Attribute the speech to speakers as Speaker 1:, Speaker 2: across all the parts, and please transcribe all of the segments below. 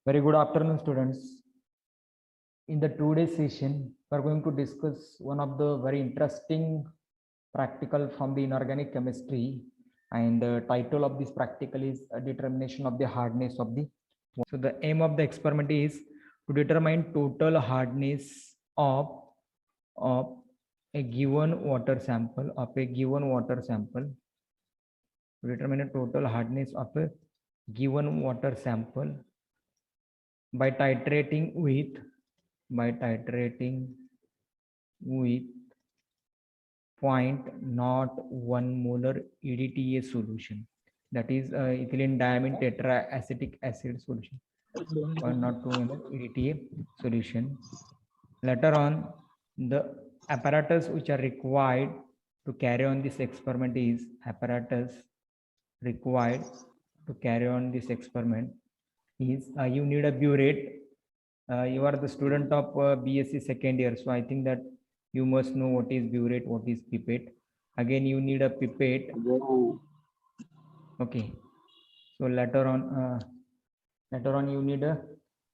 Speaker 1: Very good afternoon, students. In the today's session, we are going to discuss one of the very interesting practical from the inorganic chemistry, and the title of this practical is a determination of the hardness of the. So the aim of the experiment is to determine total hardness of a given water sample to determine a total hardness of a given water sample by titrating with 0.01 molar EDTA solution, that is ethylene diamine tetraacetic acid solution, 0.02 ml EDTA solution. Later on, the apparatus which are required to carry on this experiment is you need a burette. You are the student of BSc second year, so I think that you must know what is burette, what is pipette. Again, you need a pipette. Okay. So later on you need a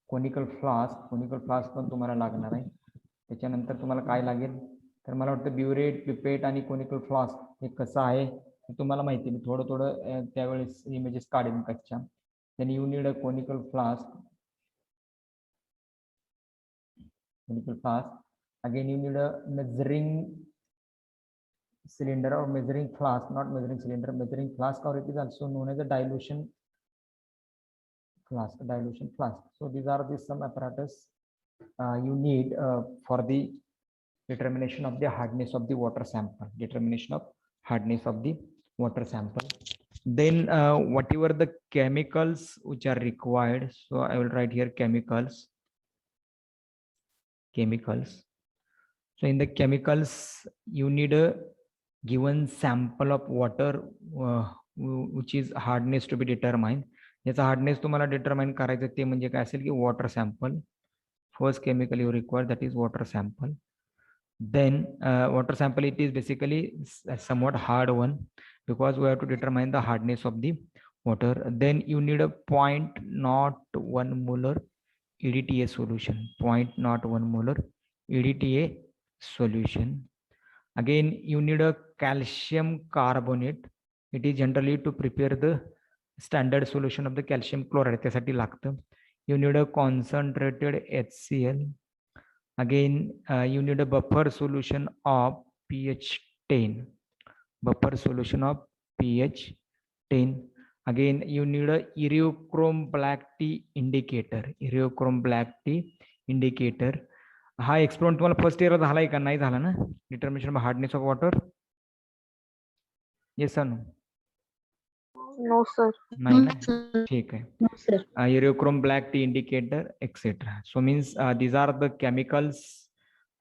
Speaker 1: conical flask. Conical flask पण तुम्हाला लागणार आहे. त्याच्यानंतर तुम्हाला काय लागेल तर मला वाटतं ब्युरेट, पिपेट आणि कोनिकल फ्लास्क हे कसं आहे हे तुम्हाला माहिती. मी थोडं त्यावेळेस इमेजेस काढेन कच्च्या. Then you need a conical flask. Again, you need a measuring cylinder or measuring flask, not measuring cylinder, measuring flask, or it is also known as a dilution flask. So these are the some apparatus you need for the determination of the hardness of the water sample. Then whatever the chemicals which are required, so I will write here chemicals. So in the chemicals, you need a given sample of water which is hardness to be determined. याचा hardness तुम्हाला determine करायचं ते म्हणजे काय असेल की water sample. First chemical you require, that is water sample. Then water sample, it is basically a somewhat hard one because we have to determine the hardness of the water. Then you need a 0.01 molar EDTA solution. 0.01 molar EDTA solution. Again, you need a calcium carbonate. It is generally to prepare the standard solution of the calcium chloride. त्यासाठी लागतं. You need a concentrated HCl. Again, you need a buffer solution of pH 10. Again, you need a Ereochrome black tea indicator. हा experiment तुम्हाला first year झालाय का नाही झाला ना, determination of hardness of water? Yes sir no?
Speaker 2: No, sir.
Speaker 1: नाही ना, ठीक आहे. Ereochrome black tea indicator, etc. So means these are the chemicals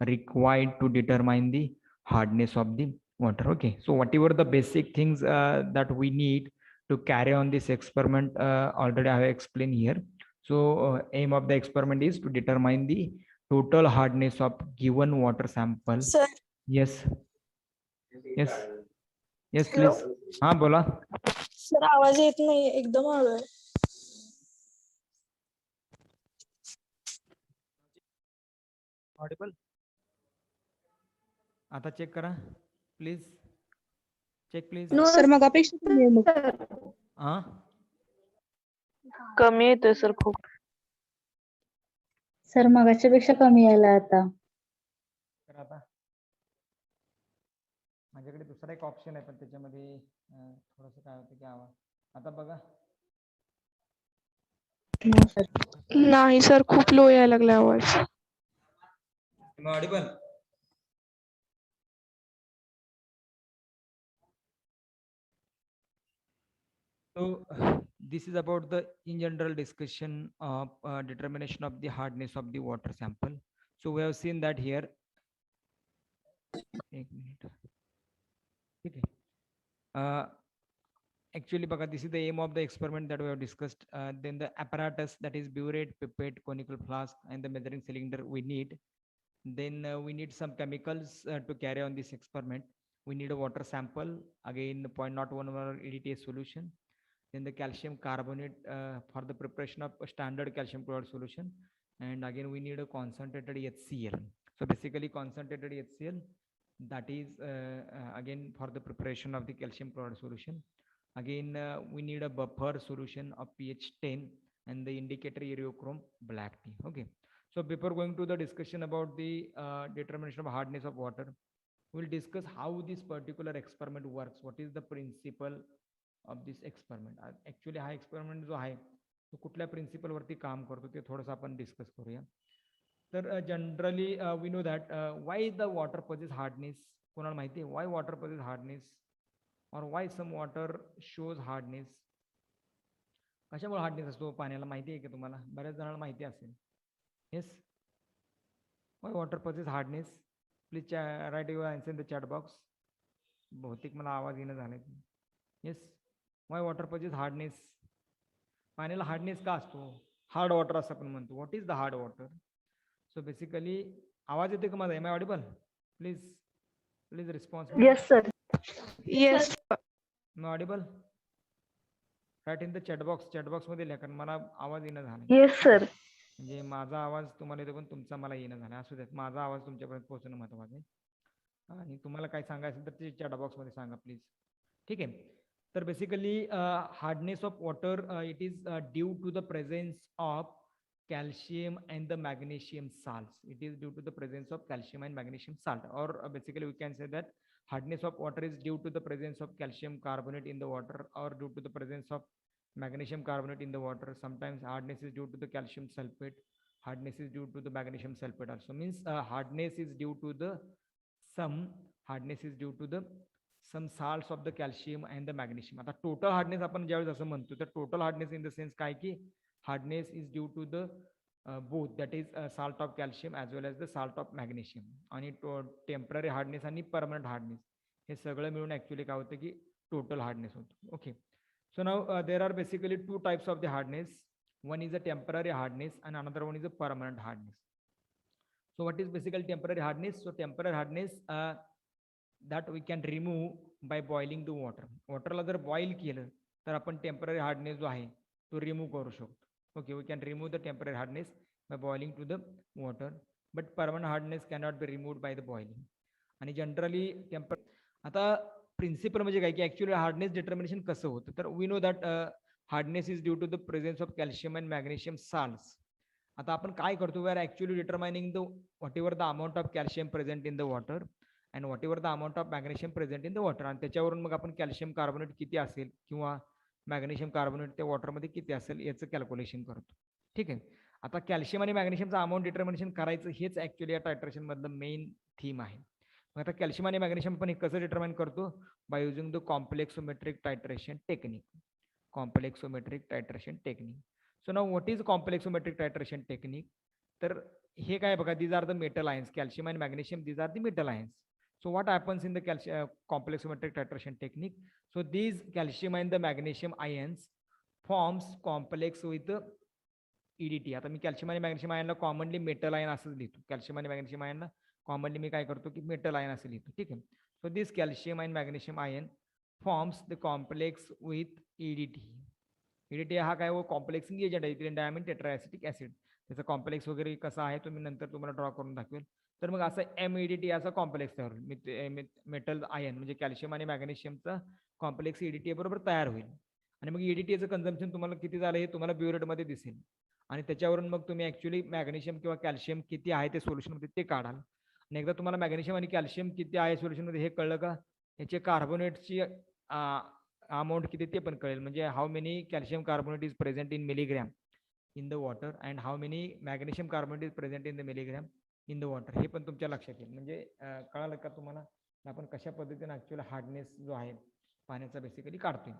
Speaker 1: required to determine the hardness of the water. Okay, so whatever the basic things that we need to carry on this experiment, already I have explained here. So aim of the experiment is to determine the total hardness of given water sample.
Speaker 2: Sir.
Speaker 1: Yes please. हाँ बोला.
Speaker 2: Sir आवाज येत नाही, एकदम हळू आहे.
Speaker 1: Audible? आता check करा प्लीज. Check please.
Speaker 2: सर मगापेक्षा कमी आहे मग.
Speaker 1: हां
Speaker 2: कमी येतोय सर खूप.
Speaker 3: सर मगाच्या पेक्षा कमी यायला आता.
Speaker 1: तर आता माझ्याकडे दुसरा एक ऑप्शन आहे पण त्याच्यामध्ये थोडंसं काय होतं की आवाज. आता बघा.
Speaker 2: नाही सर, खूप लो यायला लागला आवाज.
Speaker 1: Audible? So this is about the in general discussion of determination of the hardness of the water sample. So we have seen that here. एक minute. Okay. Actually, this is the aim of the experiment that we have discussed. Then the apparatus, that is burette, pipette, conical flask, and the measuring cylinder we need. Then we need some chemicals to carry on this experiment. We need a water sample, again 0.01 EDTA solution. then the calcium carbonate for the preparation of a standard calcium chloride solution, and again we need a concentrated HCl. So basically concentrated HCl, that is again for the preparation of the calcium chloride solution. Again we need a buffer solution of pH 10 and the indicator ureochrome black tea. Okay, so before going to the discussion about the determination of hardness of water, we'll discuss how this particular experiment works. What is the principle of this experiment? Actually हा experiment जो आहे तो कुठल्या principal वरती काम करतो ते थोडंसं आपण डिस्कस करूया. तर generally we know that why the water possess hardness. कोणाला माहिती आहे वाय वॉटर पजेस हार्डनेस और why some water shows hardness? कशामुळे हार्डनेस असतो पाण्याला माहिती आहे का तुम्हाला? बऱ्याच जणांना माहिती असेल. Yes, why water possess hardness? Please write your answer in the chat box. बहुतेक मला आवाज येणं झालाय. Yes, why water possess hardness? पाण्याला हार्डनेस का असतो? हार्ड वॉटर असं आपण म्हणतो. What is the hard water? So basically आवाज येते का माझा? Am I audible? Please please response.
Speaker 3: Yes, sir.
Speaker 2: Yes.
Speaker 1: Am I audible? Write in the chat box. Chat box मध्ये लिहा, कारण मला आवाज येणं झाला.
Speaker 3: Yes, sir.
Speaker 1: म्हणजे माझा आवाज तुम्हाला येतो पण तुमचा मला येणं झाला. असू द्यात, माझा आवाज तुमच्यापर्यंत पोहोचणं महत्वाचं आहे. आणि तुम्हाला काय सांगायचं तर ते चॅट बॉक्स मध्ये सांगा प्लीज. ठीक आहे. तर basically hardness of water it is due to the presence of calcium and the magnesium salts. It is due to the presence of calcium and magnesium salt, or basically we can say that hardness of water is due to the presence of calcium carbonate in the water, or due to the presence of magnesium carbonate in the water. Sometimes hardness is due to the calcium sulfate, hardness is due to the magnesium sulfate also. Means hardness is due to the hardness is due to the some salts of the calcium and the magnesium. आता total hardness आपण ज्यावेळेस असं म्हणतो तर total hardness in the sense काय की hardness is due to the both, that is salt of calcium as well as the salt of magnesium. आणि temporary hardness आणि परमनंट हार्डनेस हे सगळं मिळून ऍक्च्युली काय होतं की टोटल हार्डनेस होतो. Okay, so now there are basically two types of the hardness. one is a temporary hardness and another one is a permanent hardness. So what is basically temporary hardness? So temporary hardness that we can remove by boiling the water. वॉटरला जर boil केलं तर आपण temporary hardness जो आहे तो remove करू शकतो. Okay, we can remove the temporary hardness by boiling to the water, but permanent hardness cannot be removed by the boiling. आणि जनरली आता प्रिन्सिपल म्हणजे काय की ऍक्च्युअली हार्डनेस डिटर्मिनेशन कसं होतं तर we know that hardness is due to the presence of calcium and magnesium salts. आता आपण काय करतो, we are actually determining the whatever the amount of calcium present in the water and whatever the amount of magnesium present in the water, आणि त्याच्यावरून मग आपण calcium carbonate किती असेल किंवा मॅग्नेशियम कार्बोनेट त्या वॉटरमध्ये किती असेल याचं कॅल्क्युलेशन करतो. ठीक आहे. आता कॅल्शियम आणि मॅग्नेशियमचं अमाऊंट डिटर्मिनेशन करायचं हेच ऍक्च्युअली या टायट्रेशन मधलं मेन थीम आहे. मग आता कॅल्शियम आणि मॅग्नेशियम पण हे कसं डिटर्माइन करतो? By using the complexometric titration technique. Complexometric titration technique. So now what is complexometric titration technique? तर हे काय बघा, these are the metal ions. Calcium and magnesium, these are the metal ions. So what happens in the complexometric titration technique? So these calcium and the magnesium ions forms complex with EDT. आता मी calcium आणि magnesium आयनला commonly metal ion असंच लिहितो. Calcium आणि magnesium आयनला commonly मी काय करतो की metal ion असं लिहितो. ठीक आहे. So this calcium and magnesium ion forms the complex with EDT. EDT हा काय कॉम्प्लेक्स एजंट आहे, इथिलीन डायमिन टेट्राएसिटिक ऍसिड. त्याचा कॉम्प्लेक्स वगैरे कसा आहे तो मी नंतर तुम्हाला ड्रॉ करून दाखवेल. तर मग असं MEDT असा कॉम्प्लेक्स तयार होईल. मेटल आयन म्हणजे कॅल्शियम आणि मॅग्नेशियमचा कॉम्प्लेक्स EDTA बरोबर तयार होईल. आणि मग EDTAचं कन्झम्पशन तुम्हाला किती झालं हे तुम्हाला ब्युरेटमध्ये दिसेल. आणि त्याच्यावरून मग तुम्ही ऍक्च्युअली मॅग्नेशियम किंवा कॅल्शियम किती आहे ते सोल्युशनमध्ये ते काढाल. आणि एकदा तुम्हाला मॅग्नेशियम आणि कॅल्शियम किती आहे सोल्युशनमध्ये हे कळलं का, याचे कार्बोनेटची अमाऊंट किती ते पण कळेल. म्हणजे how many calcium carbonate is present in milligram in the water and how many magnesium carbonate is present in the milligram in the water, हे पण तुमच्या लक्षात येईल. म्हणजे कळालं का तुम्हाला आपण कशा पद्धतीने ऍक्च्युअली हार्डनेस जो आहे पाण्याचा बेसिकली काढतोय.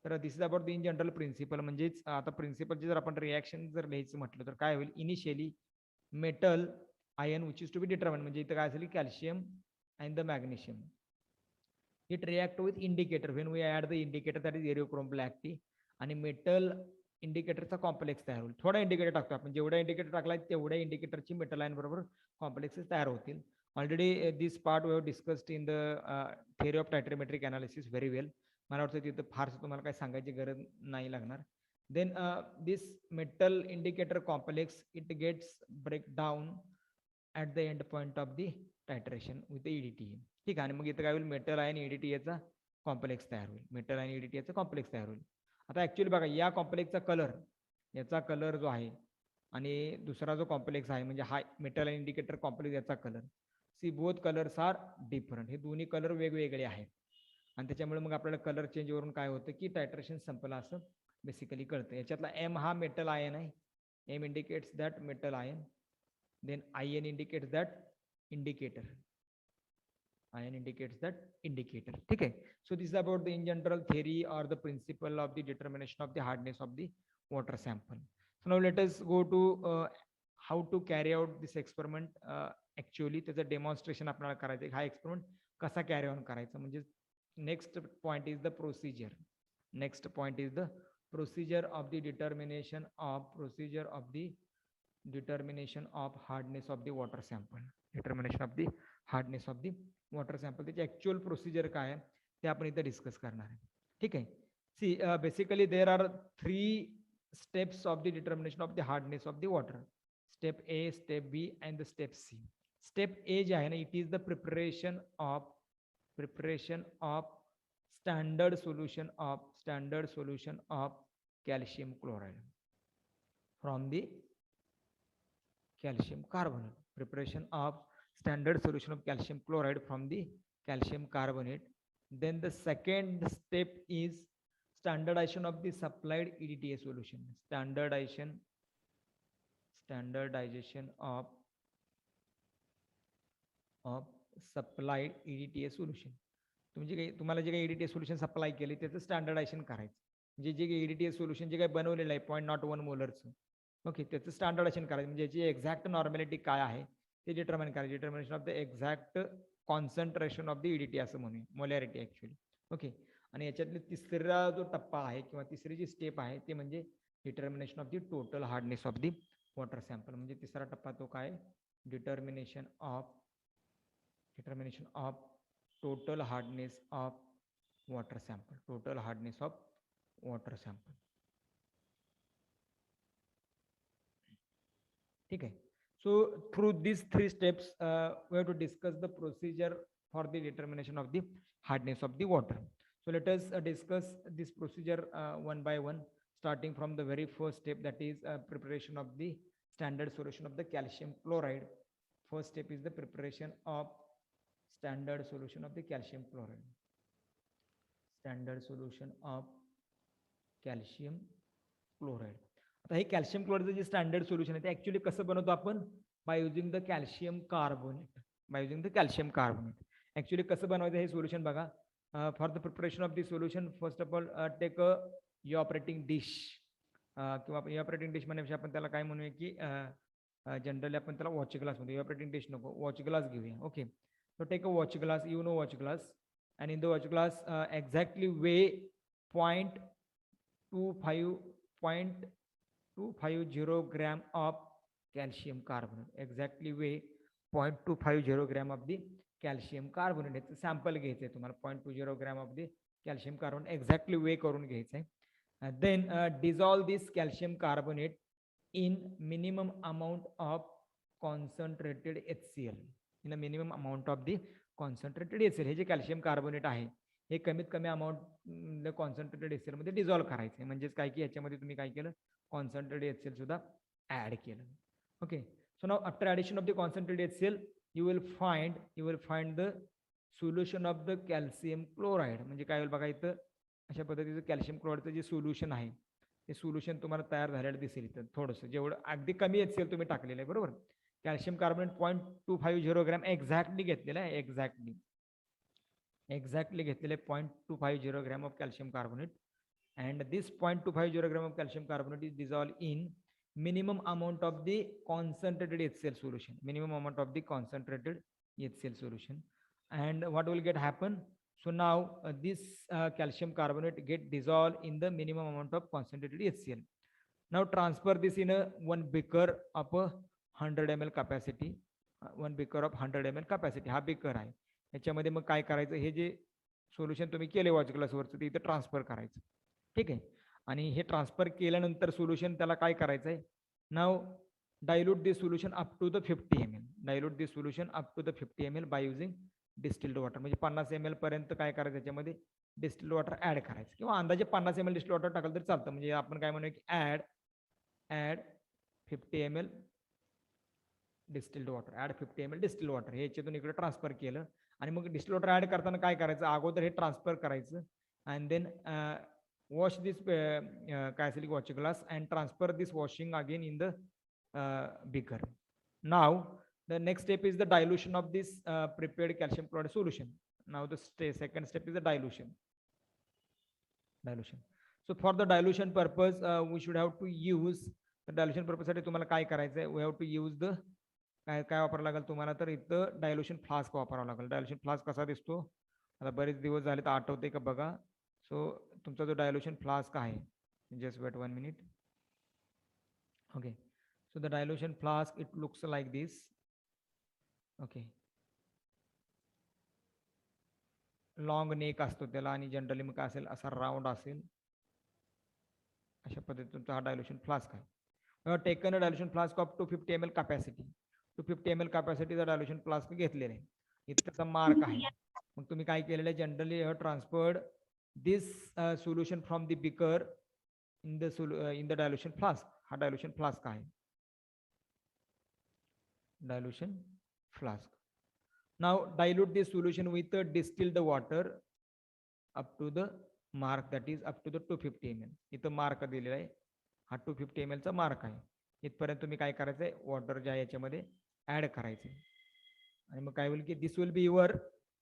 Speaker 1: तर this is about the in general principle. म्हणजेच आता प्रिन्सिपलची जर आपण रिॲक्शन जर लिहायचं म्हटलं तर काय होईल, initially metal ion which is to be determine, म्हणजे इथं काय असेल calcium and the magnesium, it react with indicator when we add the indicator that is eriochrome black T, आणि मेटल इंडिकेटरचा कॉम्प्लेक्स तयार होईल. थोडा इंडिकेटर टाकतो आपण, जेवढा इंडिकेटर टाकलाय तेवढ्या इंडिकेटरची मेटल आयन बरोबर कॉम्प्लेक्सेस तयार होतील. Already this part we have discussed in the theory of titrometric analysis very well. मला वाटतं तिथं फारसं तुम्हाला काही सांगायची गरज नाही लागणार. Then this metal indicator complex, it gets break down at the end point of the titration with the EDTA. ठीक आहे. आणि मग इथं काय होईल, मेटल आयन EDTA कॉम्प्लेक्स तयार होईल. मेटल आयन EDTA कॉम्प्लेक्स तयार होईल. आता ऍक्च्युअली बघा, या कॉम्प्लेक्सचा कलर, याचा कलर जो आहे आणि दुसरा जो कॉम्प्लेक्स आहे म्हणजे हा मेटल आयन इंडिकेटर कॉम्प्लेक्स, याचा colour, see both colours are different. हे दोन्ही कलर वेगवेगळे आहेत आणि त्याच्यामुळे मग आपल्याला कलर चेंज वरून काय होतं की टायट्रेशन संपलं असं बेसिकली कळतं. याच्यातला एम हा मेटल आयन आहे. M indicates that metal ion. Then IN indicates that indicator. IN indicates that indicator. ठीक आहे. So this is about the in general theory or the principle of the determination of the hardness of the water sample. So now let us go to how to carry out this experiment. Actually त्याचं demonstration आपल्याला करायचं. हा experiment कसा carry on करायचा, म्हणजे next point is the procedure. Next point is the procedure of the determination of hardness of the water sample. Determination of the hardness of the water sample. त्याची actual procedure काय आहे ते आपण इथे discuss करणार आहे. ठीक आहे. See basically there are 3 steps of the determination of the hardness of the water. Step A, step B and the step C. Step A जे आहे ना, it is the preparation of standard solution of calcium chloride from the calcium carbonate. Preparation of standard solution of calcium chloride from the calcium carbonate. Then the second step is standardization of the supplied EDTA solution. Standardization of supplied EDTA solution. तुम्हाला जे काही EDTA solution supply केले त्याचं standardisation करायचं. म्हणजे जे EDTA solution जे काही बनवलेलं आहे 0.01 मोलरचं, ओके, त्याचं स्टँडर्डायझेशन करायचं. म्हणजे याची एक्झॅक्ट नॉर्मॅलिटी काय आहे ते डिटर्माइन करायचं. Determination of the exact concentration of the EDTA असं म्हणूया, मोलॅरिटी ऍक्च्युअली. ओके. आणि याच्यातली तिसरा जो टप्पा आहे किंवा तिसरी जी स्टेप आहे ते म्हणजे determination of the total hardness of the water sample. म्हणजे तिसरा टप्पा तो काय, determination of total hardness of water sample. Total hardness of water sample. ठीक आहे. So through these 3 steps we have to discuss the procedure for the determination of the hardness of the water. So let us discuss this procedure one by one, starting from the very first step, that is preparation of the standard solution of the calcium chloride. First step is the preparation of standard solution of the calcium chloride. Standard solution of calcium chloride. आता हे calcium क्लोराइडचं जे standard solution आहे ते actually कसं बनवतो आपण, by using the calcium carbonate. Actually कसं बनवायचं हे सोल्युशन बघा. For the preparation of this solution, first of all take a evaporating dish, किंवा आपण इव्हॅपोरेटिंग डिश म्हणण्यापेक्षा आपण त्याला काय म्हणूया की जनरली आपण त्याला वॉच ग्लास म्हणतो. इव्हॅपोरेटिंग डिश नको, वॉच ग्लास घेऊया. Okay. So take a watch glass, you know watch glass, and in the watch glass exactly weigh 0.250 gram of calcium carbonate. Exactly weigh 0.250 gram of the calcium carbonate. It's a sample घ्यायचं आहे तुम्हाला. 0.20 gram of the calcium carbonate exactly weigh करून घ्यायचं आहे. Then dissolve this calcium carbonate in minimum amount of concentrated HCl. In a minimum amount of the concentrated HCl. हे जे calcium carbonate आहे हे कमीत कमी अमाऊंट कॉन्सन्ट्रेटेड HCl मध्ये डिझॉल्व्ह करायचं आहे. म्हणजेच काय की याच्यामध्ये तुम्ही काय केलं, कॉन्सन्ट्रेटेड HCl सुद्धा ऍड केलं. Okay. So now after addition of the concentrated HCl you will find the solution of the calcium chloride. म्हणजे काय होईल बघा, इथं अशा पद्धतीचं कॅल्शियम क्लोराइडचं जे सोल्युशन आहे ते सोल्युशन तुम्हाला तयार झालेलं दिसेल. इथं थोडंसं जेवढं अगदी कमी HCl तुम्ही टाकलेलं आहे, बरोबर. कॅल्शियम कार्बोनेट 0.250 ग्रॅम एक्झॅक्टली घेतलेलं आहे. एक्झॅक्टली घेतलेले 0.250 gram of calcium carbonate. And this 0.250 gram of calcium carbonate is dissolve in minimum amount of the concentrated HCl solution. And what will get happen? So now this calcium carbonate get dissolved in the minimum amount of concentrated HCl. Now transfer this in a one beaker of a 100 ml capacity. one beaker of 100 ml capacity. हा baker आहे. याच्यामध्ये मग काय करायचं, हे जे solution तुम्ही केले वॉच ग्लासवरचं ते इथं ट्रान्सफर करायचं. ठीक आहे. आणि हे ट्रान्सफर केल्यानंतर सोल्युशन त्याला काय करायचं आहे, now dilute this solution up to the 50 ml. Dilute this solution up to the 50 ml by using distilled water. म्हणजे 50 ml पर्यंत काय करायचं त्याच्यामध्ये डिस्टिल्ड वॉटर ऍड करायचं, किंवा अंदाजे 50 ml डिस्टिल्ड वॉटर टाकलं तरी चालतं. म्हणजे आपण काय म्हणूया की add 50 ml distilled water, add 50 ml distilled water हे याच्यातून इकडे ट्रान्सफर केलं. आणि मग डिस्टिल्ड वॉटर ऍड करताना काय करायचं, अगोदर हे ट्रान्सफर करायचं अँड देन वॉश दिस काय असेल watch glass and transfer this washing again in the beaker. Now the next step is the dilution of this prepared calcium chloride solution. Now the second step is the dilution. So for the dilution purpose we should have to use the dilution purpose साठी तुम्हाला काय करायचं आहे, we have to use the काय वापरावं लागेल तुम्हाला, तर इथं डायल्युशन फ्लास्क वापरावं लागेल. डायल्युशन फ्लास्क कसा दिसतो, आता बरेच दिवस झाले तर आठवते का बघा. सो तुमचा जो डायल्युशन फ्लास्क आहे, just wait 1 minute. Okay, so the dilution flask it looks like this. Okay, long neck असतो त्याला आणि जनरली मग काय असेल असा राऊंड असेल. अशा पद्धतीने तुमचा हा डायल्युशन फ्लास्क आहे. Taken a dilution flask of 250 ml capacity. 250 ml कॅपॅसिटीचा डायल्युशन फ्लास्क घेतलेला आहे. इथं मार्क आहे. मग तुम्ही काय केलेलं आहे, generally transferred this solution from the beaker in the dilution flask. हा डायल्युशन फ्लास्क आहे, dilution flask. Now dilute this solution with distilled water up to the mark, that is up to the 250 ml. इथं mark दिलेला आहे, हा 250 ml चा mark आहे. इथपर्यंत तुम्ही काय करायचंय, वॉटर ज्या याच्यामध्ये ऍड करायचे. आणि मग काय होईल की this will be your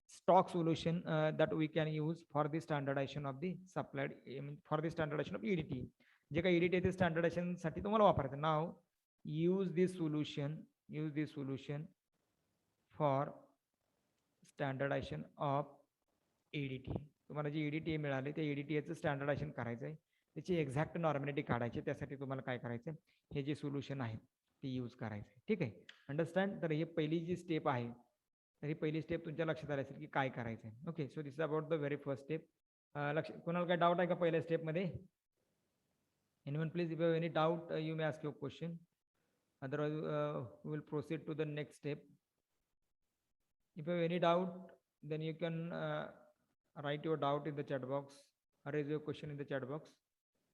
Speaker 1: stock solution that we can use for the standardization of the supplied, for the standardization of EDT. जे काही EDT आहे ते स्टँडर्डायझेशन साठी तुम्हाला वापरायचं. नाव use this solution for standardization of EDTA. तुम्हाला जे EDTA मिळाले त्या EDTA स्टँडर्डायझेशन करायचं आहे, त्याची एक्झॅक्ट नॉर्मॅलिटी काढायची. त्यासाठी तुम्हाला काय करायचं, हे जे सोल्युशन आहे ते यूज करायचं. ठीक आहे, अंडरस्टँड. तर ही पहिली जी स्टेप आहे, तर ही पहिली स्टेप तुमच्या लक्षात आली असेल की काय करायचं आहे. Okay, so this is about the very first step. कोणाला काय डाऊट आहे का पहिल्या स्टेपमध्ये? Anyone please, if you have any doubt you may ask your question. Otherwise we will proceed to the next step. If you have any doubt, then you can write your doubt in the chat box or raise your question in the chat box.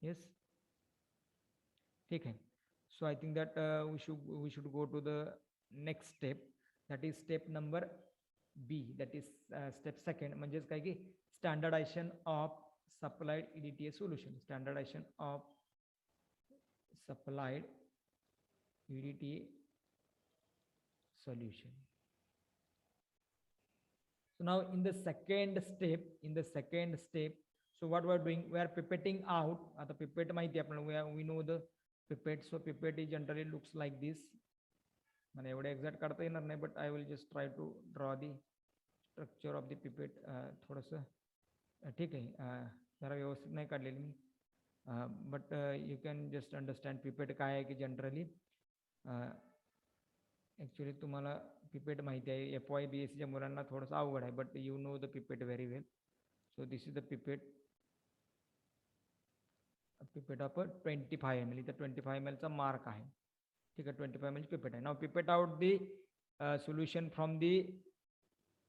Speaker 1: Yes, okay. So I think that we should go to the next step, that is step number B, that is step second. म्हणजे काय की standardization of supplied EDTA solution. Standardization of supplied EDTA solution. So now in the second step, so what we are doing, we are pipetting out. आता pipette माहिती आपल्याला, we know the pipette. So pipette generally looks like this. मला एवढे exact काढता येणार नाही, but I will just try to draw the structure of the pipette. थोडंसं ठीक आहे, जरा व्यवस्थित नाही काढलेली मी, but you can just understand pipette काय आहे की जनरली ॲक्च्युली तुम्हाला पिपेट माहिती आहे, FY BSc च्या मुलांना थोडंसं अवघड आहे, but you know the pipette very well. So this is the pipette of 25 ml. इथं 25 ml चा मार्क आहे. ठीक आहे, 25 ml पिपेट आहे. Now pipette out the solution from the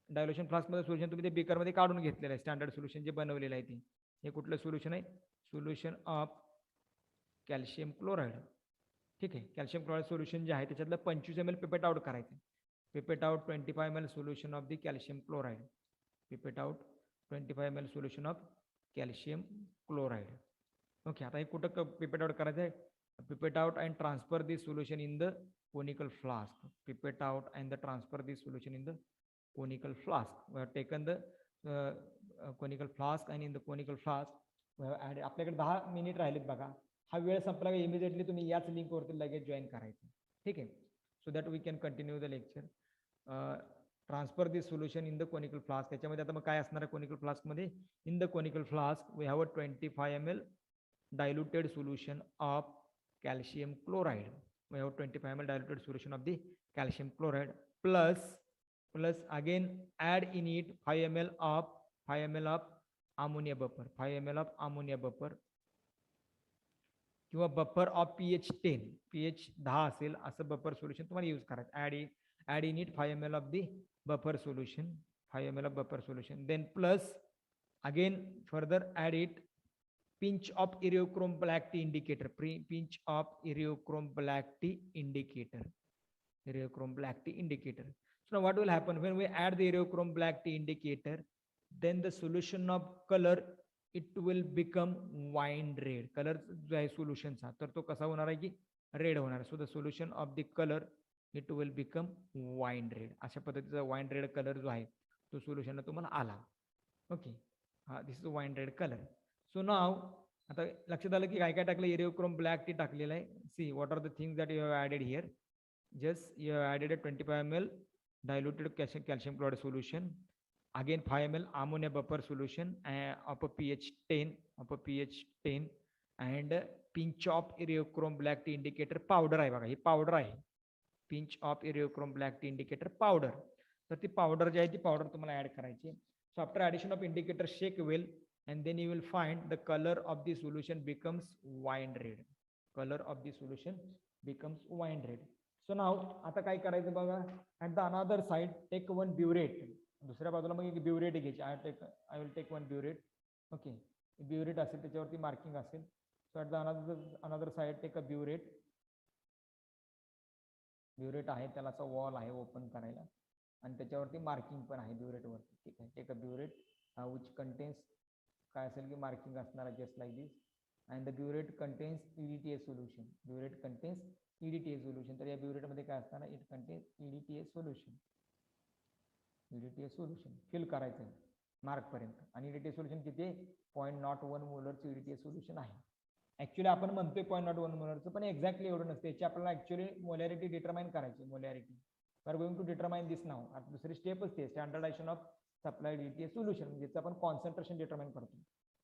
Speaker 1: dilution फ्लास्कमध्ये सोल्युशन तुम्ही ते बिकरमध्ये काढून घेतलेलं आहे. स्टँडर्ड सोल्युशन जे बनवलेलं आहे ते, हे कुठलं सोल्युशन आहे, सोल्युशन ऑफ कॅल्शियम क्लोराईड. ठीक आहे, कॅल्शियम क्लोराईड सोल्युशन जे आहे त्याच्यातलं 25 ml पिपेट आउट करायचं. Pipette out 25 ml solution of the calcium chloride. Pipette out 25 ml solution of calcium chloride. Okay, आता हे कुठं पिपेट आउट करायचं आहे, pipette out and transfer this solution in the conical flask. Pipette out and the transfer this solution in the conical flask. We have taken the conical flask and in the conical flask आपल्याकडे 10 minute राहिलेत बघा. हा वेळ संपला की immediately तुम्ही याच लिंकवरती लगेच जॉईन करायचं. ठीक आहे, so that we can continue the lecture. Transfer this solution in the conical flask. त्याच्यामध्ये आता मग काय असणार आहे कोनिकल फ्लास्कमध्ये, in the conical flask we have a 25 ml diluted solution of calcium chloride. We have 25 ml diluted solution of the calcium chloride plus again add in it 5 ml of 5 ml of ammonia buffer, 5 ml of ammonia buffer किंवा buffer of pH 10, pH 10 असेल असं buffer solution तुम्हाला use करायचं. Add in it 5 ml of the buffer solution, 5 ml of buffer solution. Then plus again further add it pinch of iriochrome black tea indicator, pinch of iriochrome black tea indicator, iriochrome black tea indicator. So now what will happen when we add the iriochrome black tea indicator, then the solution of color it will become wine red. Color जो आहे सोल्युशनचा तर तो कसा होणार आहे की red होणार. So the solution of the colour it will become wine red. अशा पद्धतीचा वाईन रेड कलर जो आहे तो सोल्युशनला तुम्हाला आला. ओके, हा this is wine red colour. So now आता लक्षात आलं की काय काय टाकलं. एरिओक्रोम ब्लॅक टी टाकलेलं आहे. See what are the things that you have added here. Just you have added 25 ml diluted calcium chloride solution, again 5 ml ammonia buffer solution of a pH 10 and pinch of iriochrome black tea indicator powder आहे बघा. ही powder आहे, pinch of iriochrome black tea indicator powder. तर ती powder जी आहे ती powder तुम्हाला add करायची. So after addition of indicator shake well and then you will find the color of the solution becomes wine red. Color of the solution becomes wine red. So now आता काय करायचं बघा. at the another side take one burette. दुसऱ्या बाजूला मग एक burette घ्यायची. I will take one burette. Okay, burette असेल त्याच्यावरती मार्किंग असेल. so at the another side take a burette. Burette आहे त्याला असा वॉल आहे ओपन करायला आणि त्याच्यावरती मार्किंग पण आहे ब्युरेट वरती. ठीक आहे, take a burette which contains काय असेल की मार्किंग असणार आहे just like this. And the burette contains EDTA solution. Burette contains EDTA solution. तर या ब्युरेटमध्ये काय असणार आहे, it contains EDTA solution. EDTA solution fill करायचं आहे मार्कपर्यंत. आणि EDTA सोल्युशन किती आहे, 0.01 मोलरचं EDTA सोल्युशन आहे. ऍक्च्युली आपण म्हणतोय 0.01 मोलरचं, पण एक्झॅक्टली एवढं नसते. याची आपल्याला ऍक्च्युली मोलॅरिटी डिटरमाइन करायची. Molarity we are going to determine this now. आता दुसरी स्टेपच ते standardization of supplied EDTA solution, ज्याचं आपण कॉन्सन्ट्रेशन डिटरमाइन करतो.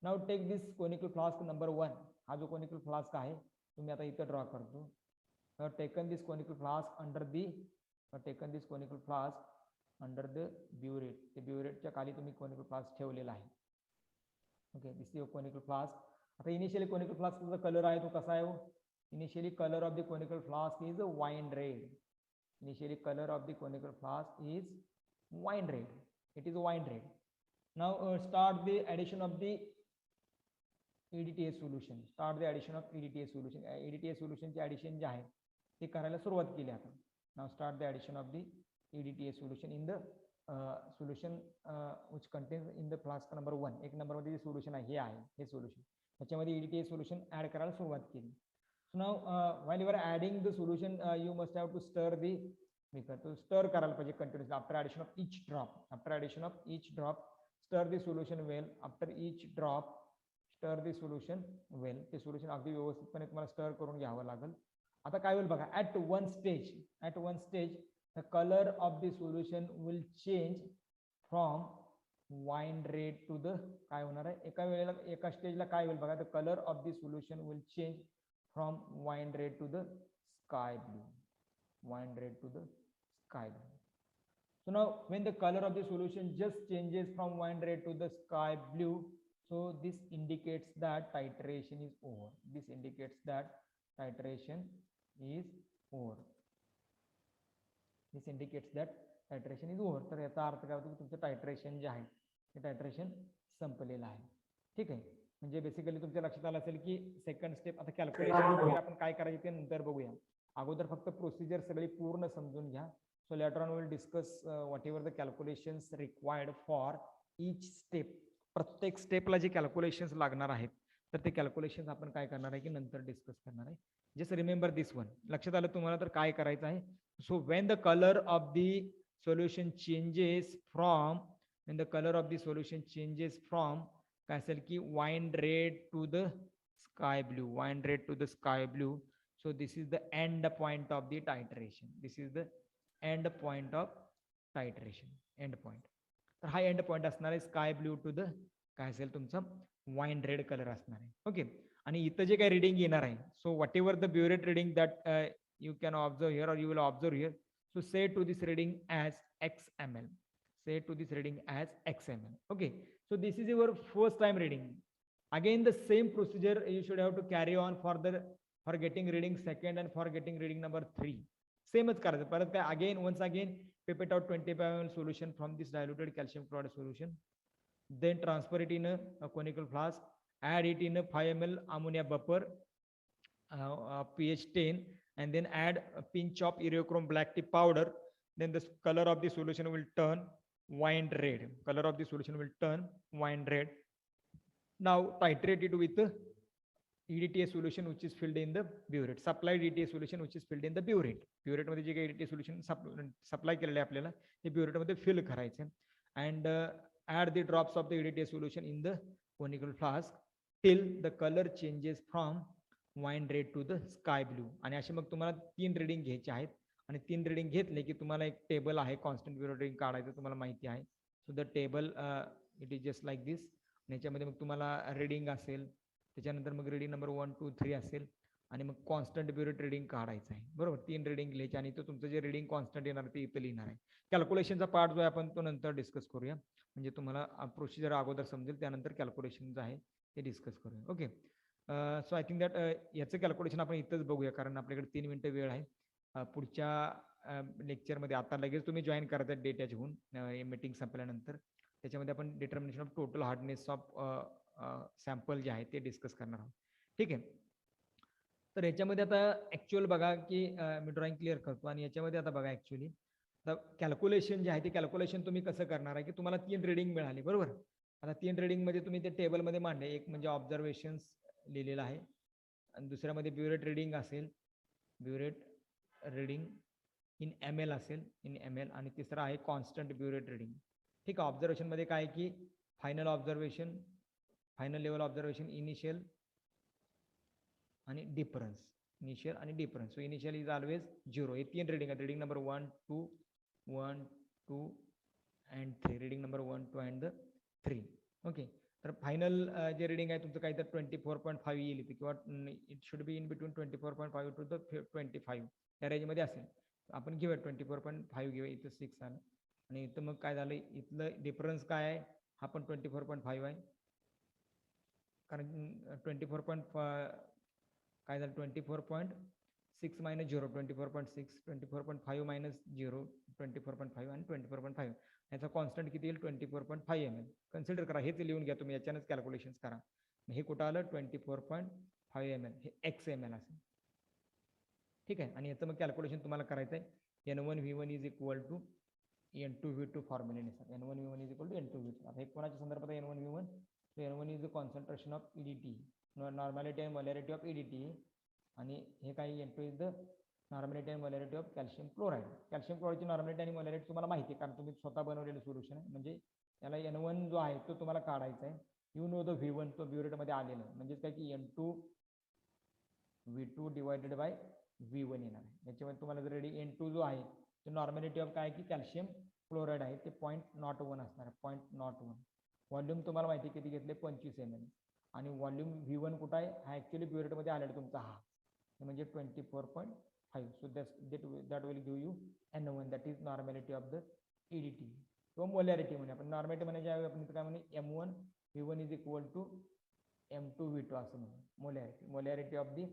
Speaker 1: Now take this conical flask number 1. हा जो कोनिकल फ्लास्क आहे तुम्ही आता इथं ड्रॉ करतो. Taken this conical flask under the burette. ते ब्युरेटच्या खाली तुम्ही कोनिकल फ्लास्क ठेवलेला आहे. Okay, this is conical flask. आता इनिशियली कोनिकल फ्लास्कचा कलर आहे तो कसा आहे हो. Initially colour of the conical flask is wine red. Initially colour of the conical flask is wine red. It is wine red. Now start the addition of the EDTA solution. Start the addition of EDTA solution. EDTA solution ची addition जे आहे ते करायला सुरुवात केली आपण. Now start the addition of the EDTA solution in the solution which contains in the flask number 1. एक number मध्ये जे सोल्युशन आहे हे आहे, हे सोल्युशन त्याच्यामध्ये EDTA solution ऍड करायला सुरुवात केली. So now while you are adding the solution you must have to stir the तो स्टर करायला पाहिजे continuously. After addition of each drop stir the solution well. After each drop stir the solution well. ते solution अगदी व्यवस्थितपणे तुम्हाला स्टर करून घ्यावं लागेल. आता काय होईल बघा. At one stage the colour of the solution will change from wine red to the काय होणार आहे एका वेळेला एका स्टेजला काय होईल बघा. The colour of the solution will change from wine red to the sky blue. Wine red to the sky blue. So now when the color of the solution just changes from wine red to the sky blue, so this indicates that titration is over. This indicates that titration is over. This indicates that titration is over. तर याचा अर्थ काय होतो की तुमचं टायट्रेशन जे आहे ते टायट्रेशन संपलेलं आहे. ठीक आहे, म्हणजे बेसिकली तुमच्या लक्षात आलं असेल की सेकंड स्टेप. आता कॅल्क्युलेशन आपण काय करायचे ते नंतर बघूया. अगोदर फक्त प्रोसिजर सगळी पूर्ण समजून घ्या. So later on will discuss what ever the calculations required for each step. प्रत्येक स्टेपला जे कॅल्क्युलेशन्स लागणार आहेत तर ते कॅल्क्युलेशन्स आपण काय करणार आहे की नंतर डिस्कस करणार आहे. Just remember this one. लक्षात आलं तुम्हाला तर काय करायचं आहे. So when the colour of the solution changes from काय असेल की wine red to the sky blue. So this is the end point of the titration. End point. तर हा एंड पॉइंट असणार आहे स्काय ब्लू टू द काय असेल तुमचा वाईन रेड कलर असणार आहे. ओके, आणि इथं जे काय रिडिंग येणार आहे. So whatever the burette reading that you can observe here or you will observe here. So say to this reading as XML. Okay, So this is your first time reading. Again, the same procedure you should have to carry on for getting reading second and for getting reading number 3. Sameच करायचं. परत काय again once again pipette out 25 ml solution from this diluted calcium chloride solution. Then transfer it in a conical flask. Add it in a 5 ml ammonia vapor, pH 10, and then add a pinch of Iriochrome black tea powder. Then the color of the solution will turn wine red. Color of the solution will turn wine red. Now titrate it with the EDTA solution which is filled in the burette. Supplied EDTA solution which is filled in the burette. Burette मध्ये जे काही EDTA solution supply केलेलं आहे आपल्याला ते burette मध्ये fill करायचं. And add the drops of the EDTA solution in the conical flask till the color changes from wine red to the sky blue. आणि असे मग तुम्हाला 3 रीडिंग घ्यायचे आहेत. आणि 3 रीडिंग घेतले की तुम्हाला एक टेबल आहे कॉन्स्टंट ब्युरेट रीडिंग काढायचं तुम्हाला माहिती आहे. So the table it is just like this. याच्यामध्ये मग तुम्हाला रीडिंग असेल, त्याच्यानंतर मग रीडिंग नंबर 1 2 3 असेल आणि मग कॉन्स्टंट ब्युरेट रीडिंग काढायचं आहे. बरोबर, 3 रीडिंग लिहायचे आणि तो तुमचं जे रीडिंग कॉन्स्टंट येणार ते इथं लिहिणार आहे. कॅल्क्युलेशनचा पार्ट जो आहे आपण तो नंतर डिस्कस करूया, म्हणजे तुम्हाला प्रोसिजर अगोदर समजेल, त्यानंतर कॅल्क्युलेशन जे आहे ते डिस्कस करूया. Okay, so I think that याचं कॅल्क्युलेशन आपण इथंच बघूया कारण आपल्याकडे 3 मिनिटं वेळ आहे. पुढच्या लेक्चरमध्ये आता लगेच तुम्ही जॉईन करता डेटाच होऊन मीटिंग संपल्यानंतर त्याच्यामध्ये आपण determination of total hardness of sample जे आहे ते डिस्कस करणार आहोत. ठीक आहे, तर याच्यामध्ये आता ॲक्च्युअल बघा की मी ड्रॉइंग क्लिअर करतो आणि याच्यामध्ये आता बघा ॲक्च्युअली आता कॅल्क्युलेशन जे आहे ते कॅल्क्युलेशन तुम्ही कसं करणार आहे की तुम्हाला 3 रीडिंग मिळाली. बरोबर, आता 3 रीडिंगमध्ये तुम्ही ते टेबलमध्ये मांडले. एक म्हणजे ऑब्झर्वेशन्स लिहिलेलं आहे आणि दुसऱ्यामध्ये ब्युरेट रीडिंग असेल, ब्युरेट रीडिंग इन ml असेल, इन ml, आणि तिसरा आहे कॉन्स्टंट ब्युरेट रीडिंग. ठीक आहे, ऑब्झर्वेशनमध्ये काय की final observation, final level observation, initial आणि डिफरन्स, इनिशियल आणि difference. So initial is always 0. हे 3 रीडिंग आहेत, reading number 1 2 1 2 and 3, reading number 1 2 and 3. Okay, तर फायनल जे रीडिंग आहे तुमचं काही तर 24.5 येईल इथे, किंवा it should be in between 24.5 to the 25 या रेंजमध्ये असेल. आपण घेऊया 24.5 घेऊया, इथं 6 आलं आणि इथं मग काय झालं, इथलं डिफरन्स काय आहे, हा पण 24.5 आहे कारण 24. काय झालं 24.6 मायनस 0, 24.6, 24.5 मायनस 0, 24.5 आणि 24.5. याचा कॉन्स्टंट किती येईल 24.5 ml. कन्सिडर करा, हेच लिहून घ्या तुम्ही, याच्यानंच कॅल्क्युलेशन करा. हे कुठं आलं 24.5 ml, हे XML असेल. ठीक आहे, आणि याचं मग कॅल्क्युलेशन तुम्हाला करायचं आहे. N1V1 is equal to N2V2 फॉर्म्युलेनुसार. N1V1 is equal to N2V2. आता हे कोणाच्या संदर्भात आहे N1V1? N1 is the concentration of EDT, normality and molarity of EDT, आणि हे काय N2 is the normality and molarity of calcium chloride. Calcium क्लोराईडची नॉर्मॅलिटी आणि मोलॅरिटी तुम्हाला माहिती आहे कारण तुम्ही स्वतः बनवलेलं सोल्युशन आहे. म्हणजे याला N1 जो आहे तो तुम्हाला काढायचा आहे. यू नो द V1 तो ब्युरेटमध्ये आलेला आहे, म्हणजे काय की N2V2 डिवायडेड बाय V1 येणार आहे. याच्यामध्ये तुम्हाला जर रेडी N2 जो आहे तो नॉर्मॅलिटी ऑफ काय की कॅल्शियम क्लोराईड आहे ते 0.01 असणार आहे, 0.01. व्हॉल्यूम तुम्हाला माहिती किती घेतले 25 ml, आणि व्हॉल्यूम V1 कुठं आहे, हा ॲक्च्युली ब्युरेटमध्ये आलेला तुमचा हा म्हणजे 24.5. So that will give you N1, that is normality of the EDT किंवा मोलॅरिटी म्हणे आपण. नॉर्मॅलिटी म्हणजे आपण काय म्हणे M1 V1 is equal to M2V2 असं म्हणू. Molarity of the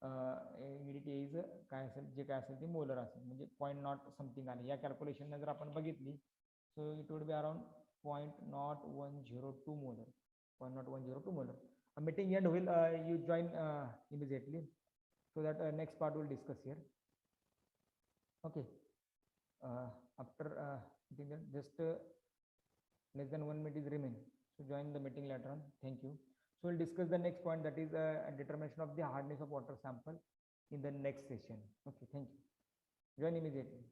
Speaker 1: EDT is काय असेल, जे काय असेल ते मोलर असेल, म्हणजे 0.0 समथिंग आले. या कॅल्क्युलेशन जर आपण बघितली so it would be around 0.0102 molar, 0.0102 molar. Meeting end होईल, you join immediately so that next part we'll discuss here. Okay, after just less than 1 minute is remain, so join the meeting later on. Thank you. So we'll discuss the next point, that is a determination of the hardness of water sample in the next session. Okay, thank you. Join immediately.